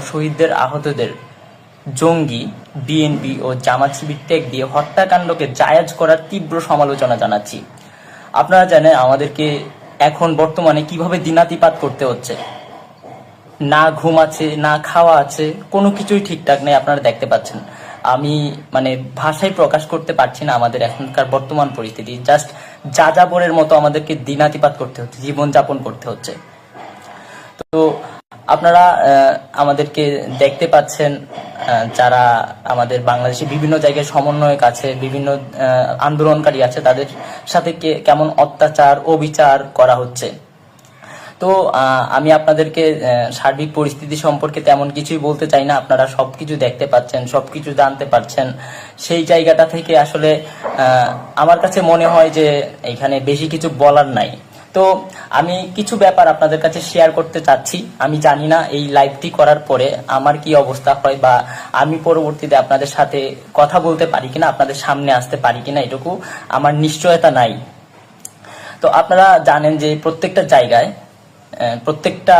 শহীদদের আহতদের জঙ্গি, বিএনপি ও জামাত শিবির ত্যাগ দিয়ে হত্যাকাণ্ডকে জায়েজ করার তীব্র সমালোচনা জানাচ্ছি। আপনারা জানেন আমাদেরকে এখন বর্তমানে কিভাবে দিনাতিপাত করতে হচ্ছে, না ঘুম আছে, না খাওয়া আছে, কোনো কিছুই ঠিকঠাক নেই। আপনারা দেখতে পাচ্ছেন, আমি ভাষায় প্রকাশ করতে পারছি না আমাদের এখনকার বর্তমান পরিস্থিতি। জাস্ট যাযাবরের মতো আমাদেরকে দিনাতিপাত করতে হচ্ছে, জীবনযাপন করতে হচ্ছে। তো আপনারা আমাদেরকে দেখতে পাচ্ছেন, যারা আমাদের বাংলাদেশে বিভিন্ন জায়গায় সমন্বয়ক আছে, বিভিন্ন আন্দোলনকারী আছে, তাদের সাথে কেমন অত্যাচার, অবিচার করা হচ্ছে। তো আমি আপনাদেরকে সার্বিক পরিস্থিতি সম্পর্কে তেমন কিছুই বলতে চাই না। আপনারা সবকিছু দেখতে পাচ্ছেন, সবকিছু জানতে পারছেন। সেই জায়গাটা থেকে আসলে আমার কাছে মনে হয় যে এখানে বেশি কিছু বলার নাই। তো আমি কিছু ব্যাপার আপনাদের কাছে শেয়ার করতে চাচ্ছি। আমি জানি না এই লাইভটি করার পরে আমার কি অবস্থা হয়, বা আমি পরবর্তীতে আপনাদের সাথে কথা বলতে পারি কিনা, আপনাদের সামনে আসতে পারি কিনা, এটুকু আমার নিশ্চয়তা নাই। তো আপনারা জানেন যে প্রত্যেকটা জায়গায়, প্রত্যেকটা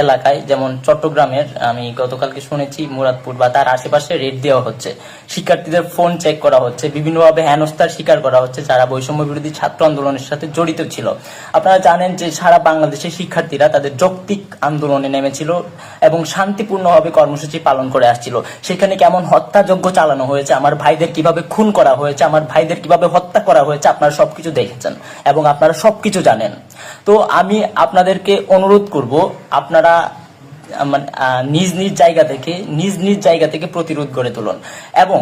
এলাকায়, যেমন চট্টগ্রামের আমি গতকালকে শুনেছি মুরাদপুর বা তার আশেপাশে রেড দেওয়া হচ্ছে, শিক্ষার্থীদের ফোন চেক করা হচ্ছে, বিভিন্নভাবে হেনস্থার শিকার করা হচ্ছে যারা বৈষম্য বিরোধী ছাত্র আন্দোলনের সাথে জড়িত ছিল। আপনারা জানেন যে সারা বাংলাদেশের শিক্ষার্থীরা তাদের যৌক্তিক আন্দোলনে নেমেছিল এবং শান্তিপূর্ণভাবে কর্মসূচি পালন করে আসছিল। সেখানে কেমন হত্যাযজ্ঞ চালানো হয়েছে, আমার ভাইদের কিভাবে খুন করা হয়েছে, আমার ভাইদের কিভাবে হত্যা করা হয়েছে, আপনারা সবকিছু দেখেছেন এবং আপনারা সবকিছু জানেন। তো আমি আপনাদেরকে অনুরোধ করব, আপনারা নিজ নিজ জায়গা থেকে প্রতিরোধ গড়ে তুলুন। এবং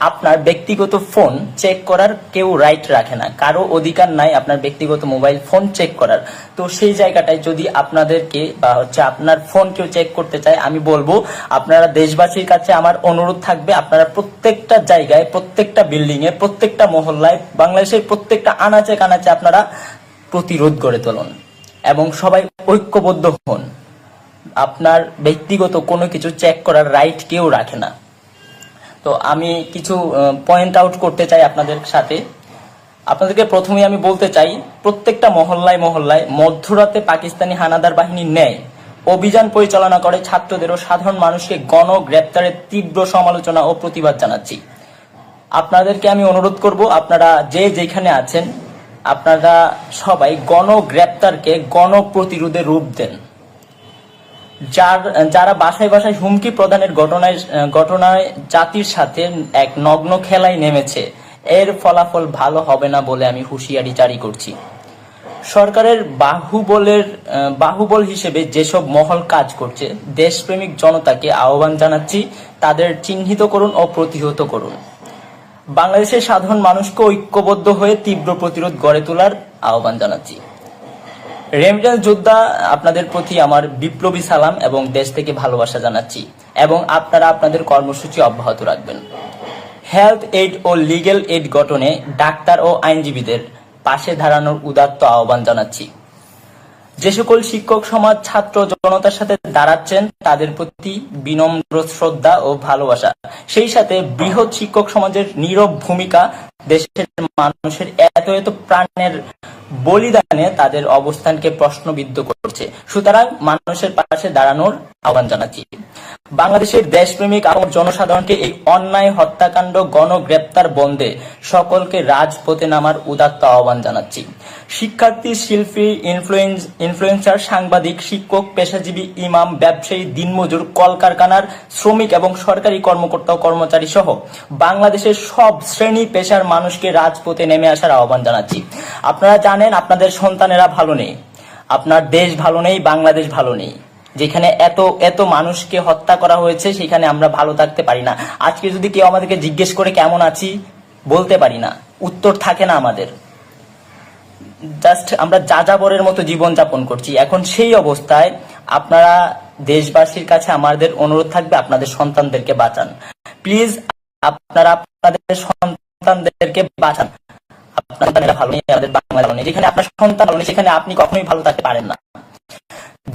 আপনার ব্যক্তিগত ফোন চেক করার কেউ রাইট রাখে না, কারো অধিকার নাই আপনার ব্যক্তিগত মোবাইল ফোন চেক করার। তো সেই জায়গাটায় যদি আপনাদেরকে বা আপনার ফোন কেউ চেক করতে চায়, আমি বলবো আপনারা, দেশবাসীর কাছে আমার অনুরোধ থাকবে, আপনারা প্রত্যেকটা জায়গায়, প্রত্যেকটা বিল্ডিং এ, প্রত্যেকটা মহল্লায়, বাংলাদেশের প্রত্যেকটা আনাচে কানাচে আপনারা প্রতিরোধ গড়ে তুলুন এবং সবাই ঐক্যবদ্ধ হন। আপনার ব্যক্তিগত কোনো কিছু চেক করার রাইট কেউ রাখে না। তো আমি কিছু পয়েন্ট আউট করতে চাই আপনাদের সাথে। আপনাদেরকে প্রথমেই আমি বলতে চাই, প্রত্যেকটা মহল্লায় মহল্লায় মধ্যরাতে পাকিস্তানি হানাদার বাহিনীর ন্যায় অভিযান পরিচালনা করে ছাত্রদের ও সাধারণ মানুষকে গণগ্রেপ্তারের তীব্র সমালোচনা ও প্রতিবাদ জানাচ্ছি। আপনাদেরকে আমি অনুরোধ করব, আপনারা যে যেখানে আছেন, আপনারা সবাই গণগ্রেপ্তারকে গণপ্রতিরোধে রূপ দেন। যারা বাসায় বাসায় হুমকি প্রদানের ঘটনায় জাতির সাথে এক নগ্ন খেলায় নেমেছে, এর ফলাফল ভালো হবে না বলে আমি হুঁশিয়ারি জারি করছি। সরকারের বাহুবল হিসেবে যেসব মহল কাজ করছে, দেশপ্রেমিক জনতাকে আহ্বান জানাচ্ছি, তাদের চিহ্নিত করুন ও প্রতিহত করুন। বাংলাদেশের সাধারণ মানুষকে ঐক্যবদ্ধ হয়ে তীব্র প্রতিরোধ গড়ে তোলার আহ্বান জানাচ্ছি। রেমিটেন্স যোদ্ধা, আপনাদের প্রতি আমার বিপ্লবী সালাম এবং দেশ থেকে ভালোবাসা জানাচ্ছি, এবং আপনারা আপনাদের কর্মসূচি অব্যাহত রাখবেন। হেলথ এইড ও লিগ্যাল এইড গঠনে ডাক্তার ও আইনজীবীদের পাশে দাঁড়ানোর উদাত্ত আহ্বান জানাচ্ছি। যে সকল শিক্ষক সমাজ ছাত্র জনতার সাথে দাঁড়াচ্ছেন, তাদের প্রতি বিনম্র শ্রদ্ধা ও ভালোবাসা। সেই সাথে বৃহৎ শিক্ষক সমাজের নীরব ভূমিকা দেশের মানুষের এত এত প্রাণের বলিদানে তাদের অবস্থানকে প্রশ্নবিদ্ধ করছে। সুতরাং মানুষের পাশে দাঁড়ানোর আহ্বান জানাচ্ছি। বাংলাদেশের দেশপ্রেমিক জনসাধারণকে এই অন্যায় হত্যাকাণ্ড গণগ্রেপ্তার বন্ধে সকলকে রাজপথে নামার উদাত্ত আহ্বান জানাচ্ছি। শিক্ষার্থী, শিল্পী, ইনফ্লুয়েন্সার, সাংবাদিক, শিক্ষক, পেশাজীবী, ইমাম, ব্যবসায়ী, দিনমজুর, কলকারখানার শ্রমিক এবং সরকারি কর্মকর্তা ও কর্মচারী সহ বাংলাদেশের সব শ্রেণী পেশার মানুষকে রাজপথে নেমে আসার আহ্বান জানাচ্ছি। আপনারা জানেন আপনাদের সন্তানেরা ভালো নেই, আপনার দেশ ভালো নেই, বাংলাদেশ ভালো নেই। যেখানে এত এত মানুষকে হত্যা করা হয়েছে, সেখানে আমরা ভালো থাকতে পারি না। আজকে যদি কেউ আমাদেরকে জিজ্ঞেস করে কেমন আছি, বলতে পারি না, উত্তর থাকে না আমাদের। জাস্ট আমরা যাযাবরের মতো জীবন যাপন করছি। এখন সেই অবস্থায় আপনারা, দেশবাসীর কাছে আমাদের অনুরোধ থাকবে, আপনাদের সন্তানদেরকে বাঁচান প্লিজ। আপনারা আপনাদের সন্তানদেরকে বাঁচান। আপনারা ভালো নেই, আমাদের বাংলা নেই। যেখানে আপনার সন্তান ভালো নেই, সেখানে আপনি কখনোই ভালো থাকতে পারেন না।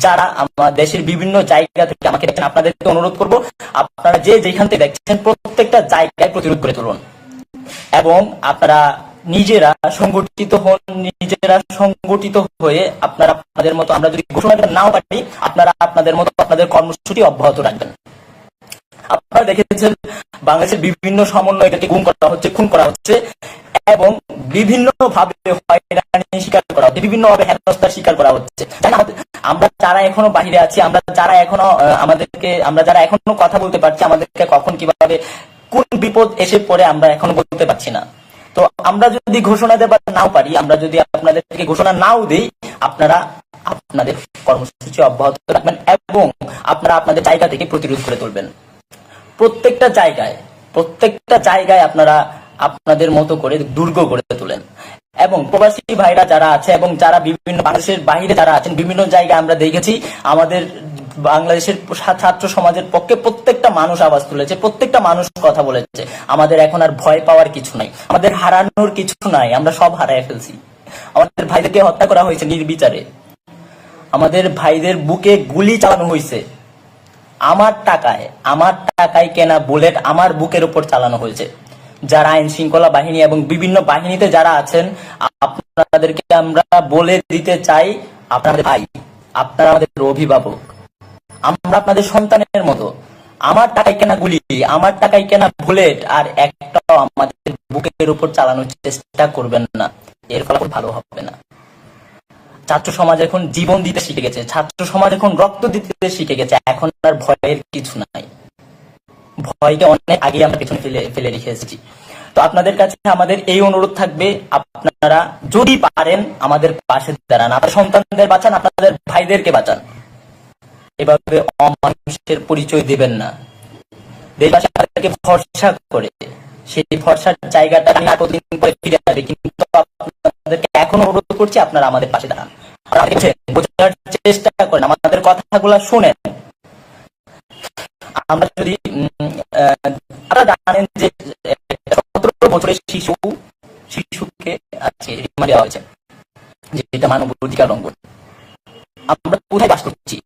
যারা আমার দেশের বিভিন্ন জায়গা থেকে আমাকে দেখছেন, আপনাদেরকে অনুরোধ করব, আপনারা যে যেখান থেকে দেখছেন প্রত্যেকটা জায়গায় প্রতিরোধ করে তুলুন এবং আপনারা নিজেরা সংগঠিত হন, নিজেরা সংগঠিত হয়ে আপনারা আপনাদের মতো, আমরা যদি ঘোষণা নাও পারি, আপনারা আপনাদের মতো আপনাদের কর্মসূচি অব্যাহত রাখবেন। আপনারা দেখেছেন বাংলাদেশের বিভিন্ন সমন্বয়কে গুম করা হচ্ছে, খুন করা হচ্ছে এবং বিভিন্ন ভাবে হয়রানি শিকার করা হচ্ছে, বিভিন্ন ভাবে হেনস্থার শিকার করা হচ্ছে। আমরা যারা এখনো বাহিরে আছি, আমরা যারা এখনো আমরা যারা এখনো কথা বলতে পারছি, আমাদেরকে কখন কিভাবে কোন বিপদ এসে পড়ে আমরা এখনো বলতে পারছি না। তো আমরা যদি ঘোষণা দেবার নাও পারি, আমরা যদি আপনাদেরকে ঘোষণা নাও দেই, আপনারা আপনাদের কর্মসূচি অব্যাহত রাখবেন এবং আপনারা আপনাদের জায়গা থেকে প্রতিরোধ করে তুলবেন। প্রত্যেকটা জায়গায় আপনারা আপনাদের মতো করে দুর্গ গড়ে তোলেন। এবং প্রবাসী ভাইরা যারা আছে এবং যারা বিভিন্ন বাংলাদেশের বাইরে যারা আছেন, বিভিন্ন জায়গায় আমরা দেখেছি আমাদের বাংলাদেশের ছাত্র সমাজের পক্ষে প্রত্যেকটা মানুষ আওয়াজ তুলেছে, প্রত্যেকটা মানুষ কথা বলেছে। আমাদের এখন আর ভয় পাওয়ার কিছু নাই, আমাদের হারানোর কিছু নাই, আমরা সব হারায় ফেলছি। আমাদের ভাইদেরকে হত্যা করা হয়েছে নির্বিচারে, আমাদের ভাইদের বুকে গুলি চালানো হয়েছে, আমার টাকায় কেনা বুলেট আমার বুকের উপর চালানো হয়েছে। যারা আইন শৃঙ্খলা বাহিনী এবং বিভিন্ন বাহিনীতে যারা আছেন, আপনাদেরকে আমরা বলে দিতে চাই, আপনাদের ভাই, আপনারা আমাদের অভিভাবক, আমরা আপনাদের সন্তানের মতো। আমার টাকায় কেনা গুলি, আমার টাকায় কেনা বুলেট আর একটাও আমাদের বুকের উপর চালানোর চেষ্টা করবেন না, এর ফলাফল ভালো হবে না। ছাত্র সমাজ এখন জীবন দিতে শিখে গেছে, ছাত্র সমাজ এখন রক্ত দিতে শিখে গেছে, এখন আর ভয়ের কিছু নাই। ভয়কে অনেক আগে আমরা পেছনে ফেলে রেখে এসেছি। তো আপনাদের কাছে আমাদের এই অনুরোধ থাকবে, আপনারা যদি পারেন আমাদের পাশে দাঁড়ান, আপনার সন্তানদের বাঁচান, আপনাদের ভাইদেরকে বাঁচান। এভাবে অমানুষের পরিচয় দিবেন না। দেশবাসী আপনাদেরকে ভরসা করে, সেই ভরসার জায়গাটা আমি আর কতদিন পরে ফিরে আসবে, কিন্তু আপনাদেরকে এখন অনুরোধ করছি, আপনারা আমাদের পাশে দাঁড়ান, বোঝার চেষ্টা করেন, আমাদের কথাগুলো শুনেন। আমরা যদি আপনারা জানেন যে 17 বছরের শিশুকে আজকে রিমান্ডে দেওয়া হয়েছে, যেটা মানবাধিকার লঙ্ঘন। আমরা কোথায় বাস করছি?